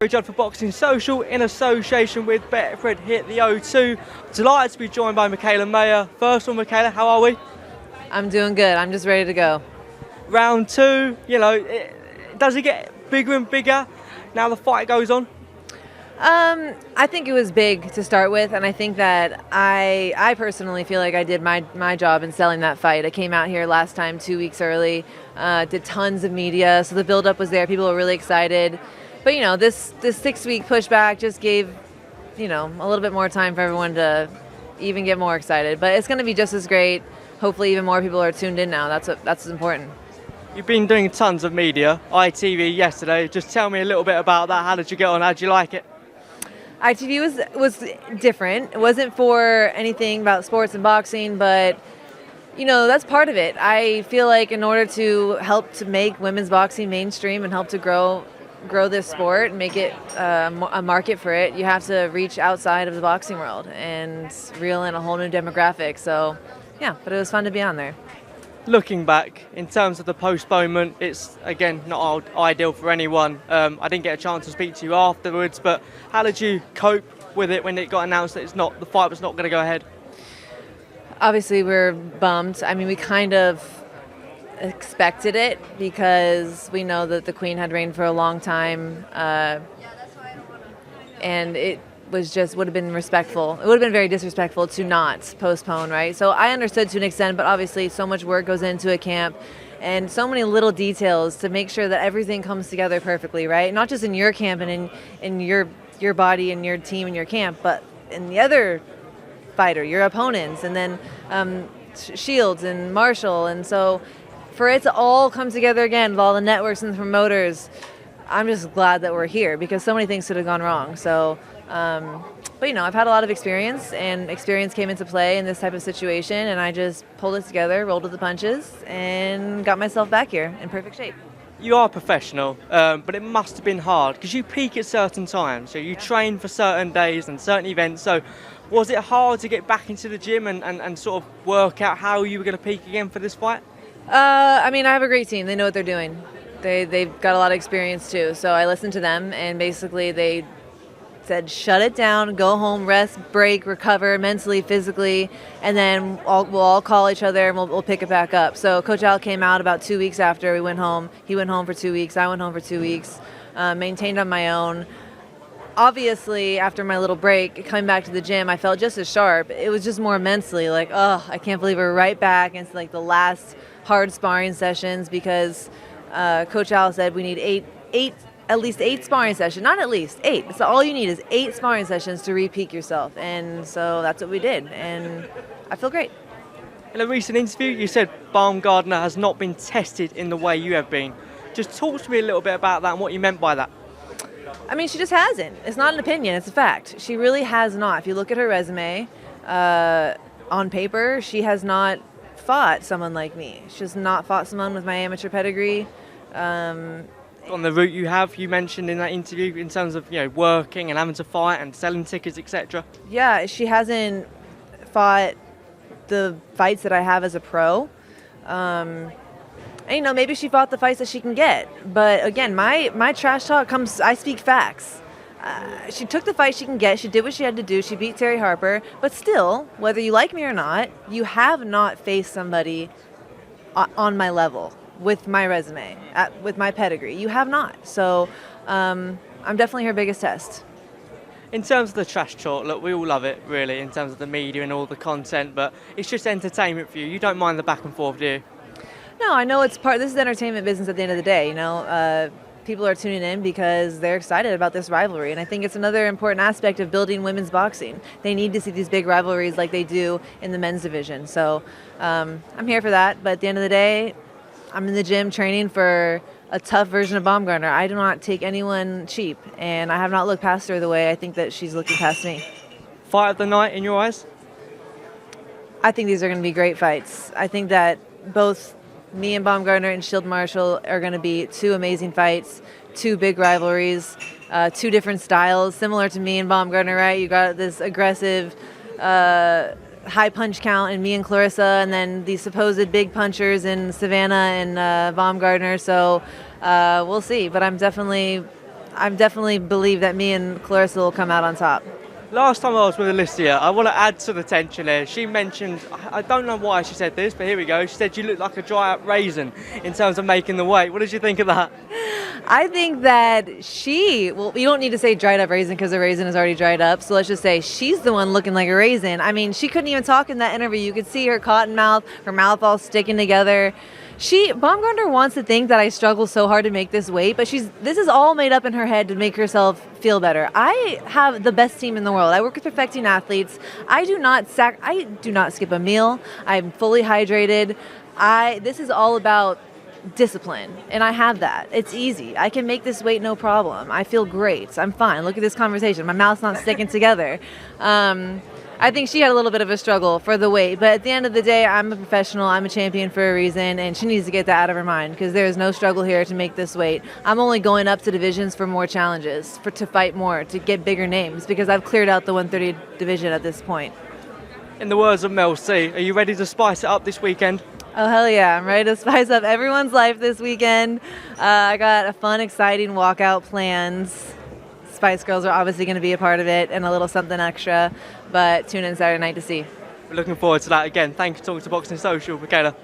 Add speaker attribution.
Speaker 1: Judd for Boxing Social in association with Betfred here at the O2. Delighted to be joined by Mikaela Mayer. First one, Mikaela, how are we?
Speaker 2: I'm doing good. I'm just ready to go.
Speaker 1: Round two, does it get bigger and bigger now the fight goes on?
Speaker 2: I think it was big to start with, and I think that I personally feel like I did my job in selling that fight. I came out here last time 2 weeks early, did tons of media, so the build-up was there. People were really excited. But, this 6-week pushback just gave, a little bit more time for everyone to even get more excited. But it's going to be just as great. Hopefully even more people are tuned in now. That's important.
Speaker 1: You've been doing tons of media, ITV yesterday. Just tell me a little bit about that. How did you get on? How did you like it?
Speaker 2: ITV was different. It wasn't for anything about sports and boxing, but that's part of it. I feel like in order to help to make women's boxing mainstream and help to grow this sport and make it a market for it, you have to reach outside of the boxing world and reel in a whole new demographic. So, yeah, but it was fun to be on there.
Speaker 1: Looking back, in terms of the postponement, it's, again, not ideal for anyone. I didn't get a chance to speak to you afterwards, but how did you cope with it when it got announced that the fight was not going to go ahead?
Speaker 2: Obviously, we're bummed. I mean, we kind of expected it because we know that the Queen had reigned for a long time, and it would have been respectful. It would have been very disrespectful to not postpone, right? So I understood to an extent, but obviously so much work goes into a camp and so many little details to make sure that everything comes together perfectly, right? Not just in your camp and in your body and your team and your camp, but in the other fighter, your opponents, and then Shields and Marshall. And so for it to all come together again with all the networks and the promoters, I'm just glad that we're here because so many things could have gone wrong. So, but I've had a lot of experience, and experience came into play in this type of situation, and I just pulled it together, rolled with the punches, and got myself back here in perfect shape.
Speaker 1: You are professional, but it must have been hard because you peak at certain times. So you train for certain days and certain events. So was it hard to get back into the gym and sort of work out how you were going to peak again for this fight?
Speaker 2: I have a great team. They know what they're doing. They've got a lot of experience too. So I listened to them, and basically they said, shut it down, go home, rest, break, recover mentally, physically, and then we'll all call each other and we'll pick it back up. So Coach Al came out about 2 weeks after we went home. He went home for 2 weeks. I went home for 2 weeks, maintained on my own. Obviously, after my little break, coming back to the gym, I felt just as sharp. It was just more mentally like, I can't believe we're right back into like the last hard sparring sessions because Coach Al said we need at least eight sparring sessions, not at least, 8. So all you need is 8 sparring sessions to re-peak yourself. And so that's what we did. And I feel great.
Speaker 1: In a recent interview, you said Baumgardner has not been tested in the way you have been. Just talk to me a little bit about that and what you meant by that.
Speaker 2: She just hasn't. It's not an opinion, it's a fact. She really has not. If you look at her resume, on paper, she has not fought someone like me. She has not fought someone with my amateur pedigree.
Speaker 1: On the route you mentioned in that interview in terms of working and having to fight and selling tickets, etc.
Speaker 2: Yeah, she hasn't fought the fights that I have as a pro. And maybe she fought the fights that she can get. But again, my trash talk comes, I speak facts. She took the fight she can get. She did what she had to do. She beat Terry Harper. But still, whether you like me or not, you have not faced somebody on my level. With my resume, with my pedigree. You have not. So I'm definitely her biggest test.
Speaker 1: In terms of the trash talk, look, we all love it, really, in terms of the media and all the content, but it's just entertainment for you. You don't mind the back and forth, do you?
Speaker 2: No, I know this is entertainment business at the end of the day, people are tuning in because they're excited about this rivalry, and I think it's another important aspect of building women's boxing. They need to see these big rivalries like they do in the men's division. So I'm here for that, but at the end of the day, I'm in the gym training for a tough version of Baumgardner. I do not take anyone cheap, and I have not looked past her the way I think that she's looking past me.
Speaker 1: Fight of the night in your eyes?
Speaker 2: I think these are going to be great fights. I think that both me and Baumgardner and Shield Marshall are going to be 2 amazing fights, 2 big rivalries, 2 different styles, similar to me and Baumgardner, right? You got this aggressive high punch count in me and Clarissa, and then the supposed big punchers in Savannah and Baumgardner. So we'll see. But I'm definitely I definitely believe that me and Clarissa will come out on top.
Speaker 1: Last time I was with Alycia, I want to add to the tension here. She mentioned, I don't know why she said this, but here we go. She said you look like a dry up raisin in terms of making the weight. What did you think of that?
Speaker 2: I think that well, you don't need to say dried up raisin because the raisin is already dried up. So let's just say she's the one looking like a raisin. I mean, she couldn't even talk in that interview. You could see her cotton mouth, her mouth all sticking together. Baumgardner wants to think that I struggle so hard to make this weight, but this is all made up in her head to make herself feel better. I have the best team in the world. I work with perfecting athletes. I do not skip a meal. I'm fully hydrated. This is all about discipline, and I have that. It's easy. I can make this weight no problem. I feel great. I'm fine. Look at this conversation. My mouth's not sticking together. I think she had a little bit of a struggle for the weight, but at the end of the day, I'm a professional. I'm a champion for a reason, and she needs to get that out of her mind because there is no struggle here to make this weight. I'm only going up to divisions for more challenges, to fight more, to get bigger names because I've cleared out the 130 division at this point.
Speaker 1: In the words of Mel C, are you ready to spice it up this weekend?
Speaker 2: Oh, hell yeah. I'm ready to spice up everyone's life this weekend. I got a fun, exciting walkout plans. Spice Girls are obviously going to be a part of it and a little something extra, but tune in Saturday night to see.
Speaker 1: We're looking forward to that again. Thank you for talking to Boxing Social, Mikaela.